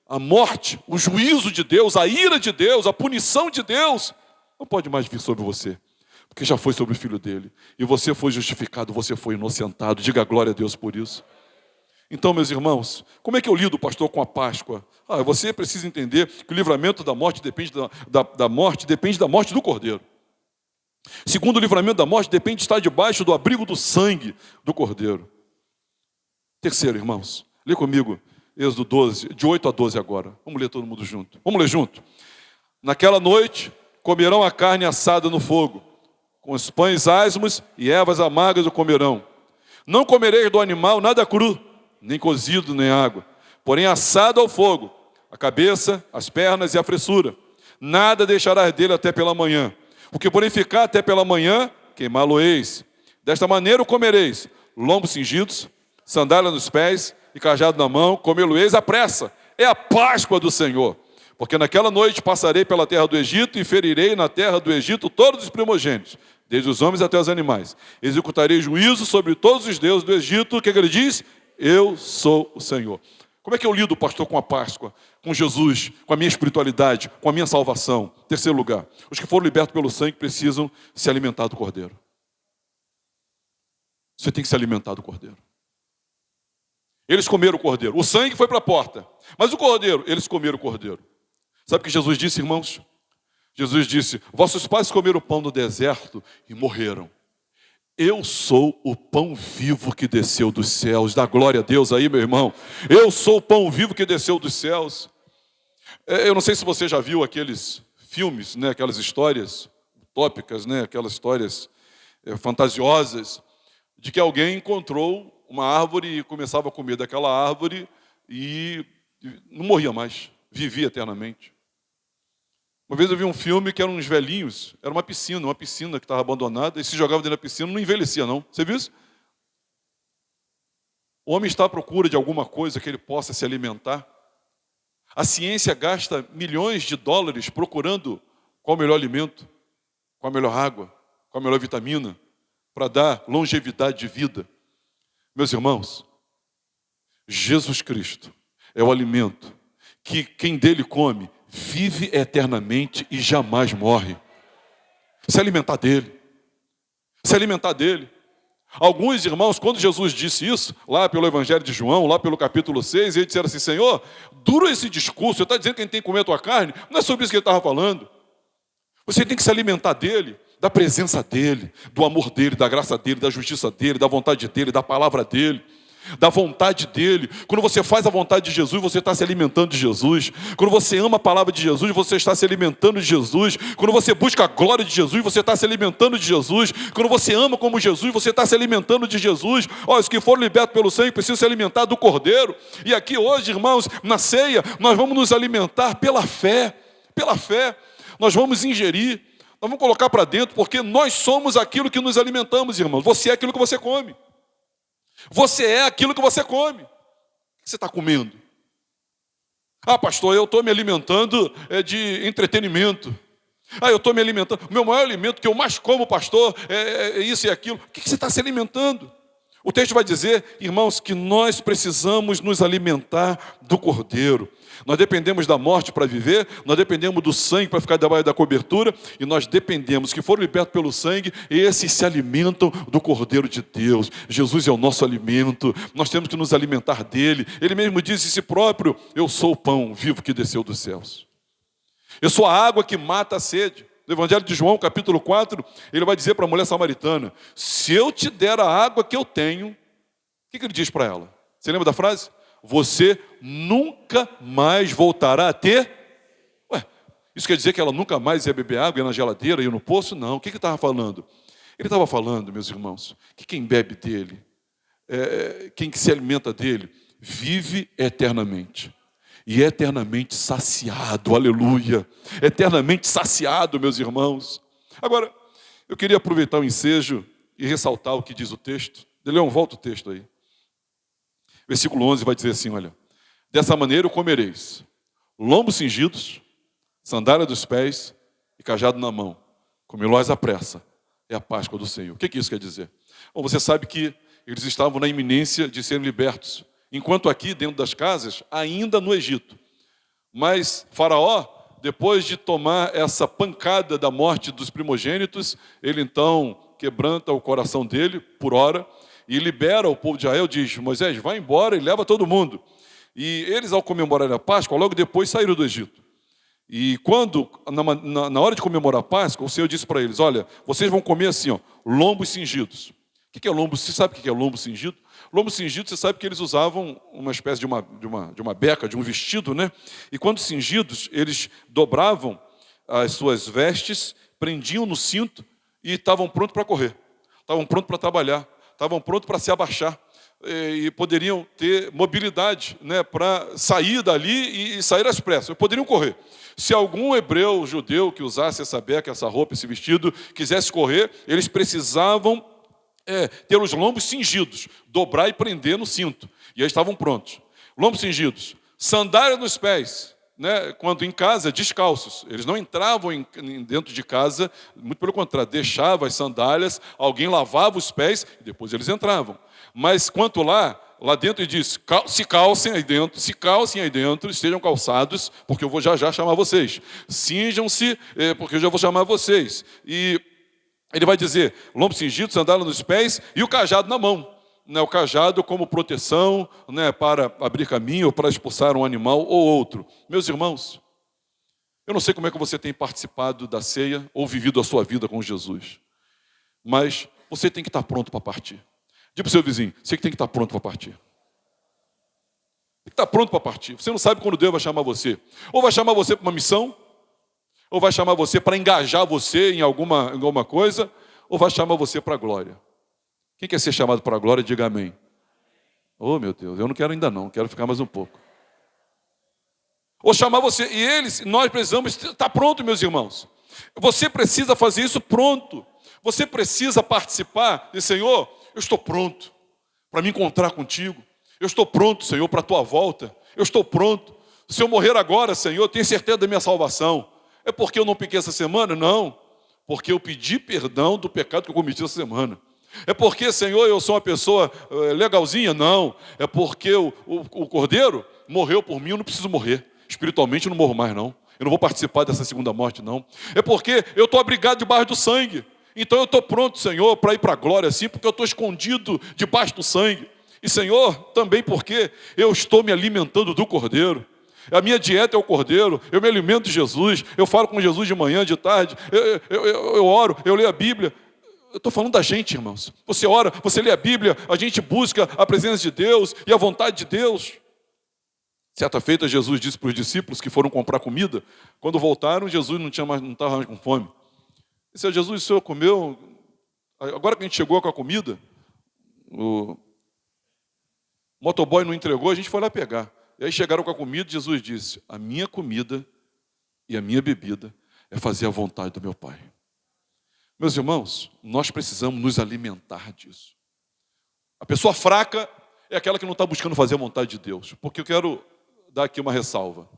A morte, o juízo de Deus, a ira de Deus, a punição de Deus, não pode mais vir sobre você, porque já foi sobre o Filho dele. E você foi justificado, você foi inocentado. Diga glória a Deus por isso. Então, meus irmãos, como é que eu lido, pastor, com a Páscoa? Você precisa entender que o livramento da morte depende da morte do Cordeiro. Segundo, o livramento da morte depende de estar debaixo do abrigo do sangue do Cordeiro. Terceiro, irmãos, lê comigo Êxodo 12, de 8 a 12 agora. Vamos ler todo mundo junto. Vamos ler junto. Naquela noite, comerão a carne assada no fogo, com os pães asmos e ervas amargas o comerão. Não comereis do animal nada cru, nem cozido, nem água, porém assado ao fogo, a cabeça, as pernas e a fressura. Nada deixarás dele até pela manhã. O que porém ficar até pela manhã, queimá-lo-eis. Desta maneira o comereis, lombos cingidos, sandália nos pés e cajado na mão, comê-lo-eis à pressa. É a Páscoa do Senhor. Porque naquela noite passarei pela terra do Egito e ferirei na terra do Egito todos os primogênitos, desde os homens até os animais. Executarei juízo sobre todos os deuses do Egito. O que ele diz? Eu sou o Senhor. Como é que eu lido, pastor, com a Páscoa, com Jesus, com a minha espiritualidade, com a minha salvação? Terceiro lugar, os que foram libertos pelo sangue precisam se alimentar do Cordeiro. Você tem que se alimentar do Cordeiro. Eles comeram o Cordeiro. O sangue foi para a porta. Mas o Cordeiro, eles comeram o Cordeiro. Sabe o que Jesus disse, irmãos? Jesus disse, vossos pais comeram o pão no deserto e morreram. Eu sou o pão vivo que desceu dos céus. Dá glória a Deus aí, meu irmão. Eu sou o pão vivo que desceu dos céus. Eu não sei se você já viu aqueles filmes, né, aquelas histórias utópicas, né, aquelas histórias fantasiosas, de que alguém encontrou uma árvore e começava a comer daquela árvore e não morria mais, vivia eternamente. Uma vez eu vi um filme que eram uns velhinhos, era uma piscina que estava abandonada, e se jogava dentro da piscina, não envelhecia não. Você viu isso? O homem está à procura de alguma coisa que ele possa se alimentar. A ciência gasta milhões de dólares procurando qual o melhor alimento, qual a melhor água, qual a melhor vitamina, para dar longevidade de vida. Meus irmãos, Jesus Cristo é o alimento que quem dele come vive eternamente e jamais morre. Se alimentar dele. Se alimentar dele. Alguns irmãos, quando Jesus disse isso, lá pelo Evangelho de João, lá pelo capítulo 6, eles disseram assim, Senhor, duro esse discurso, você está dizendo que a gente tem que comer a tua carne? Não é sobre isso que ele estava falando. Você tem que se alimentar dele, da presença dele, do amor dele, da graça dele, da justiça dele, da vontade dele, da palavra dele, da vontade dele. Quando você faz a vontade de Jesus, você está se alimentando de Jesus. Quando você ama a palavra de Jesus, você está se alimentando de Jesus. Quando você busca a glória de Jesus, você está se alimentando de Jesus. Quando você ama como Jesus, você está se alimentando de Jesus. Olha, os que foram libertos pelo sangue precisam se alimentar do Cordeiro. E aqui hoje, irmãos, na ceia, nós vamos nos alimentar pela fé. Pela fé. Nós vamos ingerir, nós vamos colocar para dentro, porque nós somos aquilo que nos alimentamos, irmãos. Você é aquilo que você come. Você é aquilo que você come. O que você está comendo? Ah, pastor, eu estou me alimentando de entretenimento. Ah, eu estou me alimentando. O meu maior alimento que eu mais como, pastor, é isso e aquilo. O que você está se alimentando? O texto vai dizer, irmãos, que nós precisamos nos alimentar do Cordeiro. Nós dependemos da morte para viver, nós dependemos do sangue para ficar debaixo da cobertura, e nós dependemos que foram libertos pelo sangue, e esses se alimentam do Cordeiro de Deus. Jesus é o nosso alimento, nós temos que nos alimentar dele. Ele mesmo diz em si próprio, eu sou o pão vivo que desceu dos céus. Eu sou a água que mata a sede. No Evangelho de João, capítulo 4, ele vai dizer para a mulher samaritana, se eu te der a água que eu tenho, o que ele diz para ela? Você lembra da frase? Você nunca mais voltará a ter. Ué, isso quer dizer que ela nunca mais ia beber água, ia na geladeira, ia no poço? Não. O que ele estava falando? Ele estava falando, meus irmãos, que quem bebe dele quem que se alimenta dele, vive eternamente. E eternamente saciado, aleluia. Eternamente saciado, meus irmãos. Agora, eu queria aproveitar o ensejo e ressaltar o que diz o texto. Leão, volta o texto aí. Versículo 11 vai dizer assim, olha. Dessa maneira o comereis, lombos cingidos, sandália dos pés e cajado na mão. Comilós à pressa, é a Páscoa do Senhor. O que isso quer dizer? Bom, você sabe que eles estavam na iminência de serem libertos. Enquanto aqui, dentro das casas, ainda no Egito. Mas Faraó, depois de tomar essa pancada da morte dos primogênitos, ele então quebranta o coração dele, por hora, e libera o povo de Israel, diz, Moisés, vai embora e leva todo mundo. E eles, ao comemorar a Páscoa, logo depois saíram do Egito. E quando, na hora de comemorar a Páscoa, o Senhor disse para eles, olha, vocês vão comer assim, ó, lombos cingidos. O que é lombo? Você sabe o que é lombo cingido? Lombo cingido, você sabe que eles usavam uma espécie de uma beca, de um vestido, né? E quando cingidos, eles dobravam as suas vestes, prendiam no cinto e estavam prontos para correr. Estavam prontos para trabalhar. Estavam prontos para se abaixar. E poderiam ter mobilidade, né, para sair dali e sair às pressas. Poderiam correr. Se algum hebreu, judeu, que usasse essa beca, essa roupa, esse vestido, quisesse correr, eles precisavam ter os lombos cingidos, dobrar e prender no cinto. E aí estavam prontos. Lombos cingidos, sandália nos pés, né? Quando em casa, descalços. Eles não entravam dentro de casa, muito pelo contrário, deixavam as sandálias, alguém lavava os pés e depois eles entravam. Mas quanto lá dentro ele diz, se calcem aí dentro, estejam calçados, porque eu vou já chamar vocês. Cinjam-se, porque eu já vou chamar vocês. E ele vai dizer, lombo cingido, sandália nos pés e o cajado na mão. Né, o cajado como proteção, né, para abrir caminho ou para expulsar um animal ou outro. Meus irmãos, eu não sei como é que você tem participado da ceia ou vivido a sua vida com Jesus. Mas você tem que estar pronto para partir. Diga para o seu vizinho, você que tem que estar pronto para partir. Tem que estar pronto para partir. Você não sabe quando Deus vai chamar você. Ou vai chamar você para uma missão, ou vai chamar você para engajar você em alguma coisa, ou vai chamar você para a glória. Quem quer ser chamado para a glória, diga amém. Oh, meu Deus, eu não quero ainda não, quero ficar mais um pouco. Ou chamar você, e nós precisamos estar pronto, meus irmãos. Você precisa fazer isso pronto. Você precisa participar de, Senhor, eu estou pronto para me encontrar contigo. Eu estou pronto, Senhor, para a tua volta. Eu estou pronto. Se eu morrer agora, Senhor, eu tenho certeza da minha salvação. É porque eu não pequei essa semana? Não. Porque eu pedi perdão do pecado que eu cometi essa semana. É porque, Senhor, eu sou uma pessoa legalzinha? Não. É porque o Cordeiro morreu por mim, eu não preciso morrer. Espiritualmente eu não morro mais, não. Eu não vou participar dessa segunda morte, não. É porque eu estou abrigado debaixo do sangue. Então eu estou pronto, Senhor, para ir para a glória, assim, porque eu estou escondido debaixo do sangue. E, Senhor, também porque eu estou me alimentando do Cordeiro. A minha dieta é o Cordeiro, eu me alimento de Jesus, eu falo com Jesus de manhã, de tarde, eu oro, eu leio a Bíblia. Eu estou falando da gente, irmãos. Você ora, você lê a Bíblia, a gente busca a presença de Deus e a vontade de Deus. Certa feita, Jesus disse para os discípulos que foram comprar comida. Quando voltaram, Jesus não estava mais com fome. Ele disse, Jesus, o senhor comeu? Agora que a gente chegou com a comida, o motoboy não entregou, a gente foi lá pegar. E aí chegaram com a comida e Jesus disse, a minha comida e a minha bebida é fazer a vontade do meu Pai. Meus irmãos, nós precisamos nos alimentar disso. A pessoa fraca é aquela que não está buscando fazer a vontade de Deus. Porque eu quero dar aqui uma ressalva.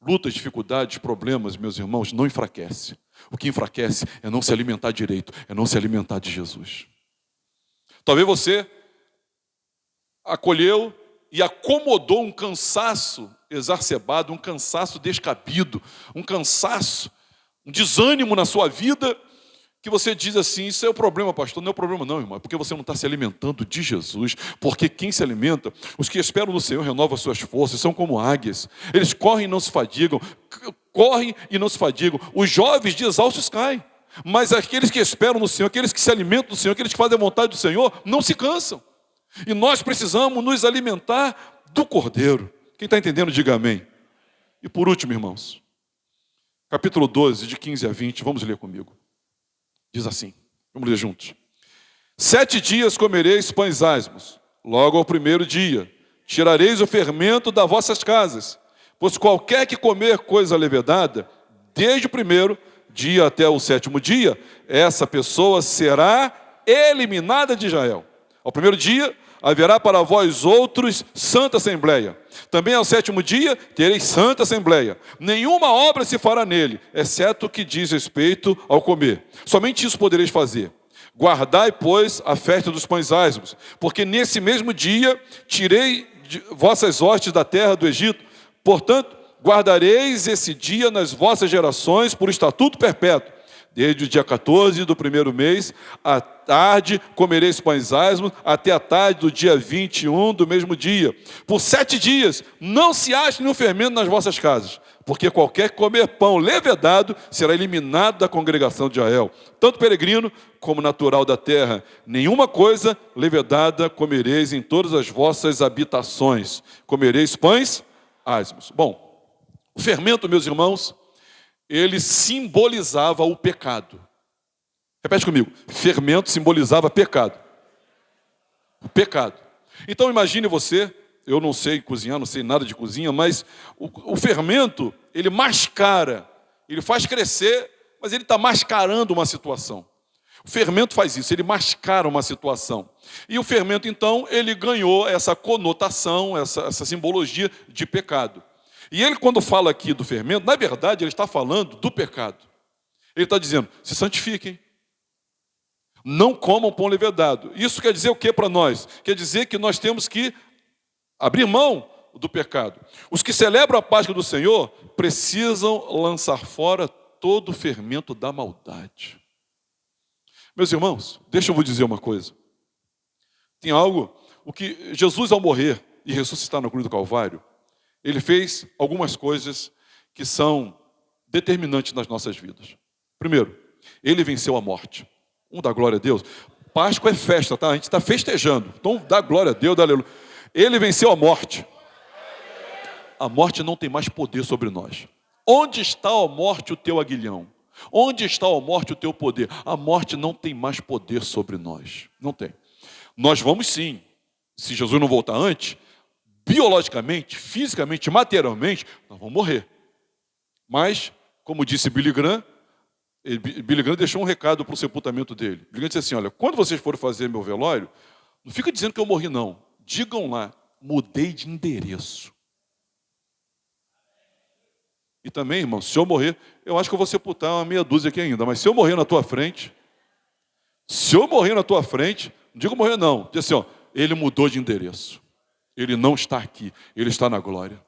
Lutas, dificuldades, problemas, meus irmãos, não enfraquece. O que enfraquece é não se alimentar direito, é não se alimentar de Jesus. Talvez você acolheu e acomodou um cansaço exacerbado, um cansaço descabido, um cansaço, um desânimo na sua vida, que você diz assim, isso é o problema, pastor. Não é o problema não, irmão, é porque você não está se alimentando de Jesus. Porque quem se alimenta, os que esperam no Senhor renovam as suas forças, são como águias. Eles correm e não se fadigam, Os jovens de exaustos caem. Mas aqueles que esperam no Senhor, aqueles que se alimentam do Senhor, aqueles que fazem a vontade do Senhor, não se cansam. E nós precisamos nos alimentar do Cordeiro. Quem está entendendo, diga amém. E por último, irmãos, capítulo 12, de 15 a 20, vamos ler comigo. Diz assim, vamos ler juntos. 7 dias comereis pães asmos, logo ao primeiro dia. Tirareis o fermento das vossas casas, pois qualquer que comer coisa levedada, desde o primeiro dia até o sétimo dia, essa pessoa será eliminada de Israel. Ao primeiro dia, haverá para vós outros santa assembleia. Também ao sétimo dia, tereis santa assembleia. Nenhuma obra se fará nele, exceto o que diz respeito ao comer. Somente isso podereis fazer. Guardai, pois, a festa dos pães asmos, porque nesse mesmo dia tirei vossas hostes da terra do Egito. Portanto, guardareis esse dia nas vossas gerações por estatuto perpétuo. Desde o dia 14 do primeiro mês, à tarde comereis pães asmos, até a tarde do dia 21 do mesmo dia. Por 7 dias não se ache nenhum fermento nas vossas casas, porque qualquer que comer pão levedado será eliminado da congregação de Israel. Tanto peregrino como natural da terra, nenhuma coisa levedada comereis em todas as vossas habitações. Comereis pães asmos. Bom, o fermento, meus irmãos, ele simbolizava o pecado. Repete comigo. Fermento simbolizava pecado. O pecado. Então imagine você, eu não sei cozinhar, não sei nada de cozinha, mas o fermento, ele mascara, ele faz crescer, mas ele está mascarando uma situação. O fermento faz isso, ele mascara uma situação. E o fermento, então, ele ganhou essa conotação, essa simbologia de pecado. E ele, quando fala aqui do fermento, na verdade, ele está falando do pecado. Ele está dizendo, se santifiquem. Não comam pão levedado. Isso quer dizer o que para nós? Quer dizer que nós temos que abrir mão do pecado. Os que celebram a Páscoa do Senhor precisam lançar fora todo o fermento da maldade. Meus irmãos, deixa eu vos dizer uma coisa. Tem algo, o que Jesus, ao morrer e ressuscitar na cruz do Calvário, ele fez algumas coisas que são determinantes nas nossas vidas. Primeiro, ele venceu a morte. Dá glória a Deus. Páscoa é festa, tá? A gente está festejando. Então, dá glória a Deus, dá aleluia. Ele venceu a morte. A morte não tem mais poder sobre nós. Onde está, ó morte, o teu aguilhão? Onde está, ó morte, o teu poder? A morte não tem mais poder sobre nós. Não tem. Nós vamos sim, se Jesus não voltar antes, biologicamente, fisicamente, materialmente, nós vamos morrer. Mas, como disse Billy Graham deixou um recado para o sepultamento dele. Billy Graham disse assim, olha, quando vocês forem fazer meu velório, não fica dizendo que eu morri não. Digam lá, mudei de endereço. E também, irmão, se eu morrer, eu acho que eu vou sepultar uma meia dúzia aqui ainda, mas se eu morrer na tua frente, não digo morrer não, diz assim, ó, ele mudou de endereço. Ele não está aqui, ele está na glória.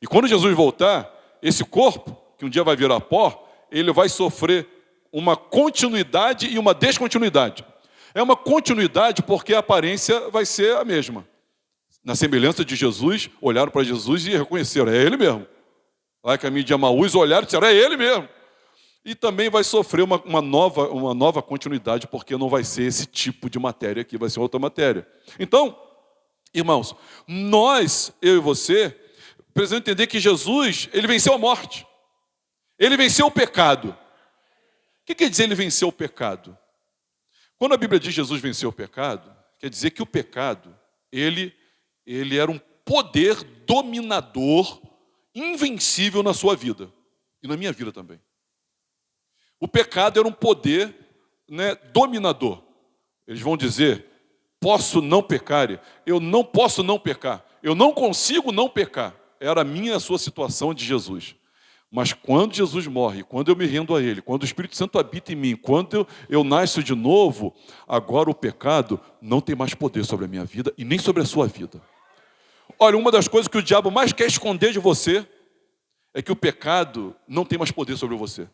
E quando Jesus voltar, esse corpo, que um dia vai virar pó, ele vai sofrer uma continuidade e uma descontinuidade. É uma continuidade porque a aparência vai ser a mesma. Na semelhança de Jesus, olharam para Jesus e reconheceram, é ele mesmo. Lá em caminho de Emaús, olharam e disseram, é ele mesmo. E também vai sofrer uma nova continuidade, porque não vai ser esse tipo de matéria aqui, vai ser outra matéria. Então, irmãos, nós, eu e você, precisamos entender que Jesus, ele venceu a morte. Ele venceu o pecado. O que quer dizer ele venceu o pecado? Quando a Bíblia diz Jesus venceu o pecado, quer dizer que o pecado, ele era um poder dominador, invencível na sua vida. E na minha vida também. O pecado era um poder, dominador. Eles vão dizer, posso não pecar, eu não posso não pecar, eu não consigo não pecar. Era a minha e a sua situação de Jesus. Mas quando Jesus morre, quando eu me rendo a Ele, quando o Espírito Santo habita em mim, quando eu nasço de novo, agora o pecado não tem mais poder sobre a minha vida e nem sobre a sua vida. Olha, uma das coisas que o diabo mais quer esconder de você é que o pecado não tem mais poder sobre você.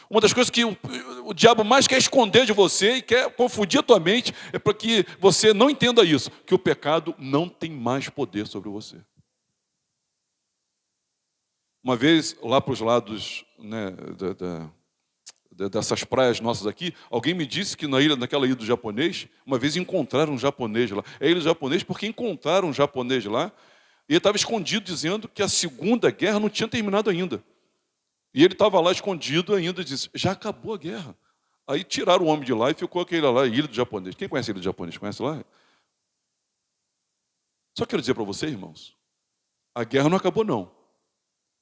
Uma das coisas que o diabo mais quer esconder de você e quer confundir a tua mente é para que você não entenda isso, que o pecado não tem mais poder sobre você. Uma vez, lá para os lados dessas praias nossas aqui, alguém me disse que naquela ilha do japonês, uma vez encontraram um japonês lá. É a ilha do japonês porque encontraram um japonês lá e ele estava escondido dizendo que a Segunda Guerra não tinha terminado ainda. E ele estava lá escondido ainda e disse, já acabou a guerra. Aí tiraram o homem de lá e ficou aquele lá, ilha do japonês. Quem conhece a ilha do japonês? Conhece lá? Só quero dizer para vocês, irmãos, a guerra não acabou, não.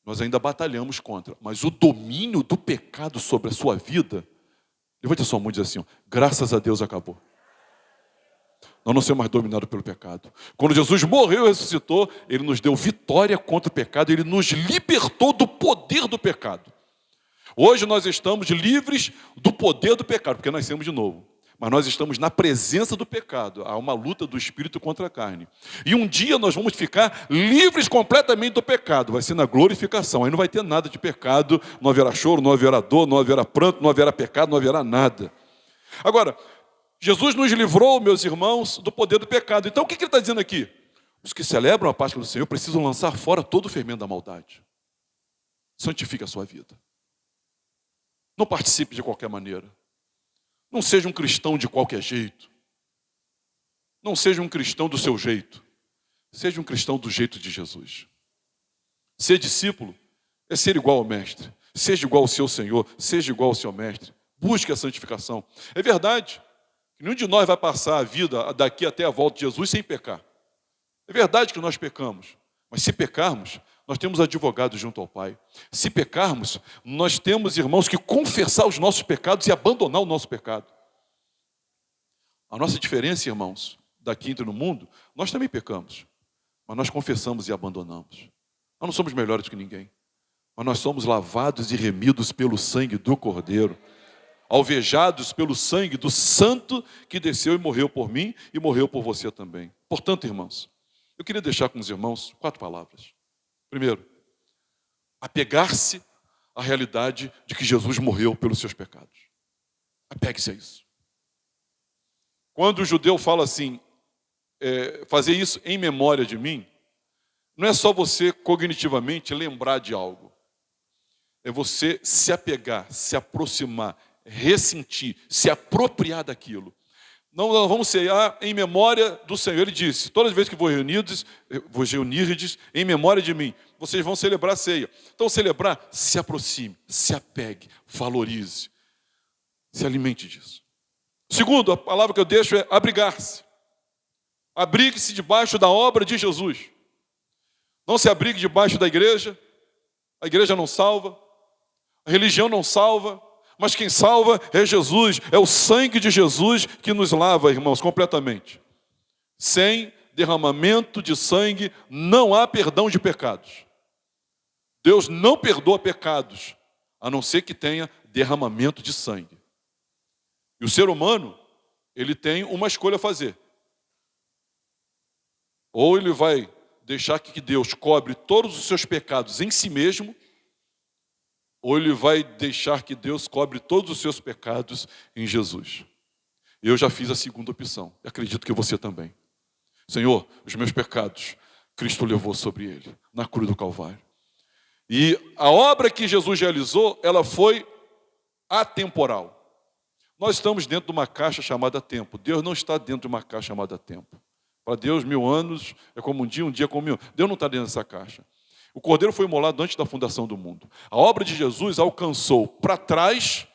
Nós ainda batalhamos contra. Mas o domínio do pecado sobre a sua vida, levante a sua mão e diz assim, ó, graças a Deus acabou. Nós não somos mais dominados pelo pecado. Quando Jesus morreu e ressuscitou, Ele nos deu vitória contra o pecado, Ele nos libertou do poder do pecado. Hoje nós estamos livres do poder do pecado, porque nascemos de novo. Mas nós estamos na presença do pecado. Há uma luta do espírito contra a carne. E um dia nós vamos ficar livres completamente do pecado. Vai ser na glorificação. Aí não vai ter nada de pecado. Não haverá choro, não haverá dor, não haverá pranto, não haverá pecado, não haverá nada. Agora, Jesus nos livrou, meus irmãos, do poder do pecado. Então o que ele está dizendo aqui? Os que celebram a Páscoa do Senhor precisam lançar fora todo o fermento da maldade. Santifique a sua vida. Não participe de qualquer maneira. Não seja um cristão de qualquer jeito. Não seja um cristão do seu jeito. Seja um cristão do jeito de Jesus. Ser discípulo é ser igual ao mestre. Seja igual ao seu Senhor. Seja igual ao seu mestre. Busque a santificação. É verdade que nenhum de nós vai passar a vida daqui até a volta de Jesus sem pecar. É verdade que nós pecamos. Mas se pecarmos, nós temos advogados junto ao Pai. Se pecarmos, nós temos, irmãos, que confessar os nossos pecados e abandonar o nosso pecado. A nossa diferença, irmãos, daqui entre no mundo, nós também pecamos. Mas nós confessamos e abandonamos. Nós não somos melhores que ninguém. Mas nós somos lavados e remidos pelo sangue do Cordeiro. Alvejados pelo sangue do Santo que desceu e morreu por mim e morreu por você também. Portanto, irmãos, eu queria deixar com os irmãos 4 palavras. Primeiro, apegar-se à realidade de que Jesus morreu pelos seus pecados. Apegue-se a isso. Quando o judeu fala assim, fazer isso em memória de mim, não é só você cognitivamente lembrar de algo. É você se apegar, se aproximar, ressentir, se apropriar daquilo. Não vamos cear em memória do Senhor. Ele disse, todas as vezes que vos reunirdes em memória de mim, vocês vão celebrar a ceia. Então celebrar, se aproxime, se apegue, valorize, se alimente disso. Segundo, a palavra que eu deixo é abrigar-se. Abrigue-se debaixo da obra de Jesus. Não se abrigue debaixo da igreja. A igreja não salva, a religião não salva, mas quem salva é Jesus, é o sangue de Jesus que nos lava, irmãos, completamente. Sem derramamento de sangue não há perdão de pecados. Deus não perdoa pecados, a não ser que tenha derramamento de sangue. E o ser humano, ele tem uma escolha a fazer. Ou ele vai deixar que Deus cobre todos os seus pecados em si mesmo, ou ele vai deixar que Deus cobre todos os seus pecados em Jesus. Eu já fiz a segunda opção, e acredito que você também. Senhor, os meus pecados, Cristo levou sobre ele, na cruz do Calvário. E a obra que Jesus realizou, ela foi atemporal. Nós estamos dentro de uma caixa chamada tempo. Deus não está dentro de uma caixa chamada tempo. Para Deus, 1000 anos é como um dia como 1000. Deus não está dentro dessa caixa. O Cordeiro foi imolado antes da fundação do mundo. A obra de Jesus alcançou para trás,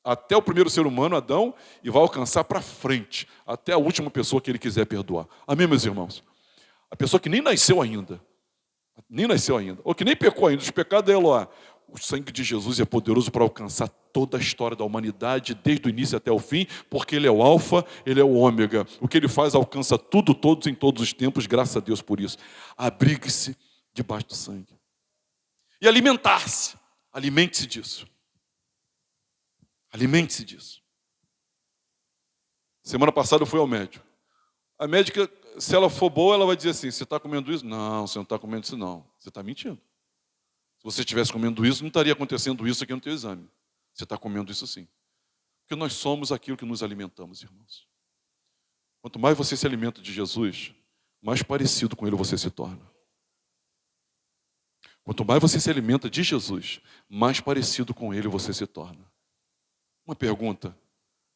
até o primeiro ser humano, Adão, e vai alcançar para frente, até a última pessoa que ele quiser perdoar. Amém, meus irmãos? A pessoa que nem nasceu ainda, ou que nem pecou ainda, os pecados é Eloá. O sangue de Jesus é poderoso para alcançar toda a história da humanidade, desde o início até o fim, porque Ele é o alfa, Ele é o ômega. O que Ele faz alcança tudo, todos, em todos os tempos, graças a Deus por isso. Abrigue-se debaixo do sangue. E alimentar-se. Alimente-se disso. Alimente-se disso. Semana passada eu fui ao médico. A médica, se ela for boa, ela vai dizer assim, você está comendo isso? Não, você não está comendo isso não. Você está mentindo. Se você estivesse comendo isso, não estaria acontecendo isso aqui no teu exame. Você está comendo isso sim. Porque nós somos aquilo que nos alimentamos, irmãos. Quanto mais você se alimenta de Jesus, mais parecido com Ele você se torna. Quanto mais você se alimenta de Jesus, mais parecido com Ele você se torna. Uma pergunta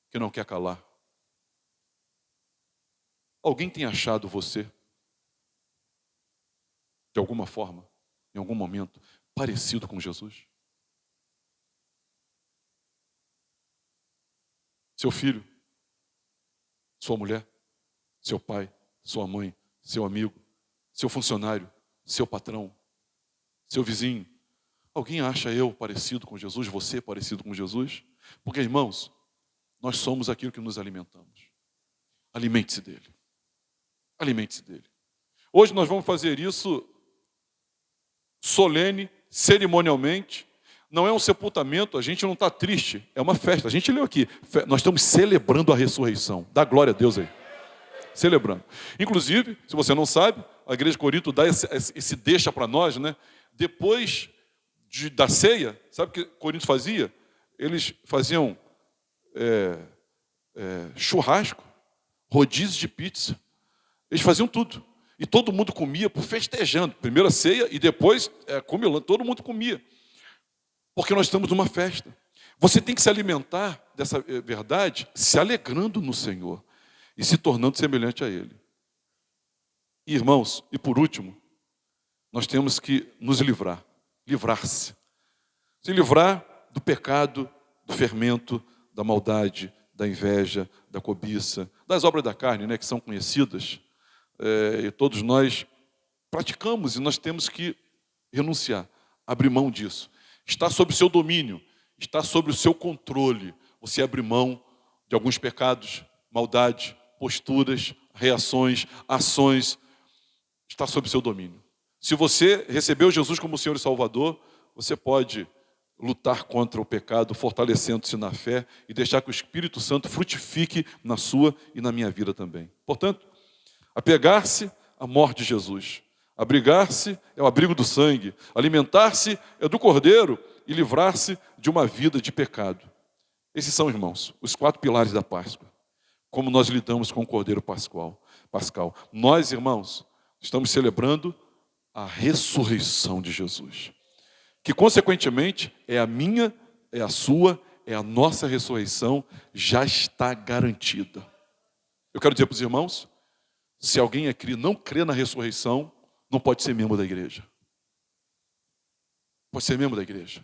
que não quer calar. Alguém tem achado você, de alguma forma, em algum momento, parecido com Jesus? Seu filho, sua mulher, seu pai, sua mãe, seu amigo, seu funcionário, seu patrão, seu vizinho. Alguém acha eu parecido com Jesus, você parecido com Jesus? Porque, irmãos, nós somos aquilo que nos alimentamos. Alimente-se dele. Alimente-se dele. Hoje nós vamos fazer isso solene, cerimonialmente. Não é um sepultamento, a gente não está triste, é uma festa. A gente leu aqui, nós estamos celebrando a ressurreição. Dá glória a Deus aí. Celebrando. Inclusive, se você não sabe, a igreja de Corinto dá esse deixa para nós, né? Depois da ceia, sabe o que Corinto fazia? Eles faziam churrasco, rodízio de pizza. Eles faziam tudo. E todo mundo comia festejando. Primeiro a ceia e depois comilando. Todo mundo comia. Porque nós estamos numa festa. Você tem que se alimentar dessa verdade se alegrando no Senhor e se tornando semelhante a Ele. E, irmãos, e por último, nós temos que nos livrar-se. Se livrar do pecado, do fermento, da maldade, da inveja, da cobiça, das obras da carne, né, que são conhecidas, e todos nós praticamos e nós temos que renunciar, abrir mão disso. Está sob o seu domínio, está sob o seu controle. Você abrir mão de alguns pecados, maldade, posturas, reações, ações, está sob o seu domínio. Se você recebeu Jesus como Senhor e Salvador, você pode lutar contra o pecado, fortalecendo-se na fé e deixar que o Espírito Santo frutifique na sua e na minha vida também. Portanto, apegar-se à morte de Jesus. Abrigar-se é o abrigo do sangue. Alimentar-se é do Cordeiro e livrar-se de uma vida de pecado. Esses são, irmãos, os 4 pilares da Páscoa. Como nós lidamos com o Cordeiro Pascal. Nós, irmãos, estamos celebrando a ressurreição de Jesus. Que, consequentemente, é a minha, é a sua, é a nossa ressurreição, já está garantida. Eu quero dizer para os irmãos, se alguém não crê na ressurreição, não pode ser membro da igreja. Pode ser membro da igreja.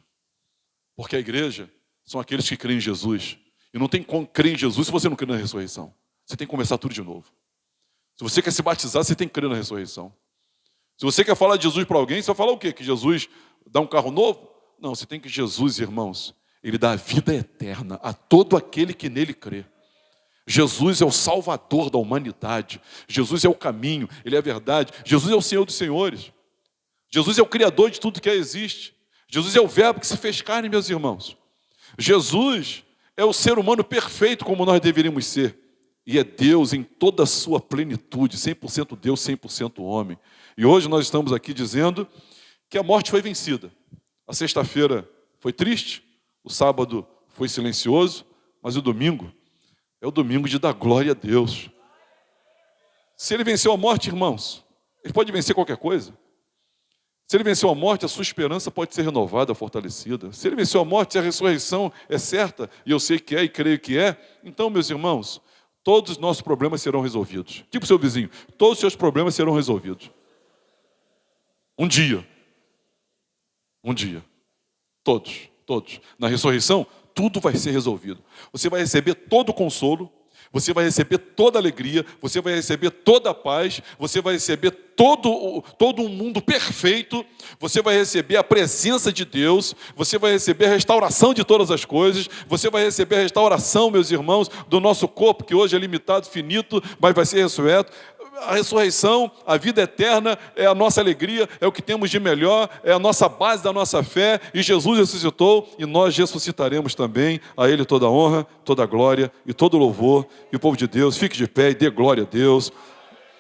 Porque a igreja são aqueles que creem em Jesus. E não tem como crer em Jesus se você não crê na ressurreição. Você tem que começar tudo de novo. Se você quer se batizar, você tem que crer na ressurreição. Se você quer falar de Jesus para alguém, você vai falar o quê? Que Jesus dá um carro novo? Não, você tem que Jesus, irmãos, Ele dá a vida eterna a todo aquele que nele crê. Jesus é o Salvador da humanidade. Jesus é o caminho, Ele é a verdade. Jesus é o Senhor dos senhores. Jesus é o Criador de tudo que existe. Jesus é o Verbo que se fez carne, meus irmãos. Jesus é o ser humano perfeito como nós deveríamos ser. E é Deus em toda a sua plenitude, 100% Deus, 100% homem. E hoje nós estamos aqui dizendo que a morte foi vencida. A sexta-feira foi triste, o sábado foi silencioso, mas o domingo é o domingo de dar glória a Deus. Se Ele venceu a morte, irmãos, Ele pode vencer qualquer coisa. Se Ele venceu a morte, a sua esperança pode ser renovada, fortalecida. Se Ele venceu a morte, se a ressurreição é certa, e eu sei que é e creio que é, então, meus irmãos, todos os nossos problemas serão resolvidos. Tipo seu vizinho, todos os seus problemas serão resolvidos. Um dia. Todos. Na ressurreição, tudo vai ser resolvido. Você vai receber todo o consolo, você vai receber toda a alegria, você vai receber toda a paz, você vai receber todo um mundo perfeito, você vai receber a presença de Deus, você vai receber a restauração de todas as coisas, você vai receber a restauração, meus irmãos, do nosso corpo, que hoje é limitado, finito, mas vai ser ressurreto. A ressurreição, a vida eterna é a nossa alegria, é o que temos de melhor, é a nossa base da nossa fé, e Jesus ressuscitou, e nós ressuscitaremos também. A Ele toda a honra, toda a glória e todo o louvor. E o povo de Deus, fique de pé e dê glória a Deus.